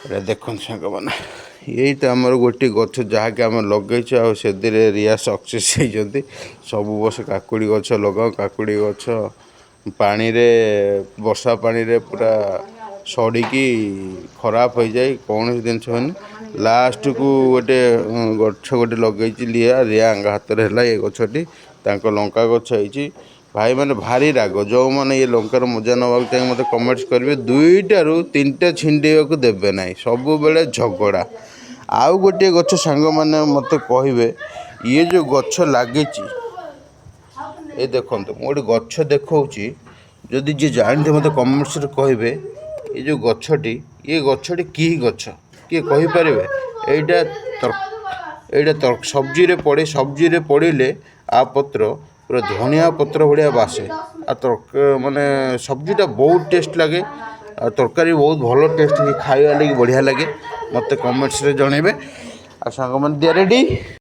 ଏଇଟା ଦେଖନ୍ତୁ ସାଙ୍ଗମାନେ ଏଇଟା ଆମର ଗୋଟିଏ ଗଛ ଯାହାକି ଆମେ ଲଗେଇଛୁ ଆଉ ସେଥିରେ ରିଆ ସକ୍ସେସ୍ ହେଇଛନ୍ତି। ସବୁ ବର୍ଷ କାକୁଡ଼ି ଗଛ ଲଗାଉ, କାକୁଡ଼ି ଗଛ ପାଣିରେ ବର୍ଷା ପାଣିରେ ପୁରା ସଡ଼ିକି ଖରାପ ହୋଇଯାଏ, କୌଣସି ଜିନିଷ ହୁଏନି। ଲାଷ୍ଟକୁ ଗୋଟେ ଗଛ ଗୋଟେ ଲଗେଇଛି ରିଆ ଆଙ୍ଗ ହାତରେ ହେଲା ଏ ଗଛଟି, ତାଙ୍କ ଲଙ୍କା ଗଛ ହେଇଛି। ଭାଇମାନେ ଭାରି ରାଗ, ଯେଉଁମାନେ ଏ ଲଙ୍କାର ମଜା ନେବାକୁ ଚାହିଁ ମୋତେ କମେଣ୍ଟସ୍ କରିବେ। 2ଟାରୁ 3ଟା ଛିଣ୍ଡେଇବାକୁ ଦେବେ ନାହିଁ, ସବୁବେଳେ ଝଗଡ଼ା। ଆଉ ଗୋଟିଏ ଗଛ ସାଙ୍ଗମାନେ ମୋତେ କହିବେ, ଇଏ ଯେଉଁ ଗଛ ଲାଗିଛି ଏ ଦେଖନ୍ତୁ, ମୁଁ ଗୋଟେ ଗଛ ଦେଖାଉଛି, ଯଦି ଯିଏ ଜାଣିଥିବେ ମୋତେ କମେଣ୍ଟସ୍ରେ କହିବେ ଏ ଯେଉଁ ଗଛଟି, ଏ ଗଛଟି କି ଗଛ କିଏ କହିପାରିବେ? ଏଇଟା ସବଜିରେ ପଡ଼େ, ସବଜିରେ ପଡ଼ିଲେ ଆ ପତ୍ର ପୁରା ଧନିଆ ପତ୍ର ଭଳିଆ ବାସେ। ଆଉ ମାନେ ସବଜିଟା ବହୁତ ଟେଷ୍ଟ ଲାଗେ, ଆଉ ତରକାରୀ ବହୁତ ଭଲ ଟେଷ୍ଟ ଖାଇବା ଲାଗି ବଢ଼ିଆ ଲାଗେ। ମୋତେ କମେଣ୍ଟସ୍ରେ ଜଣାଇବେ। ଆଉ ସାଙ୍ଗମାନେ ଦିଆ ରେଡ଼ି।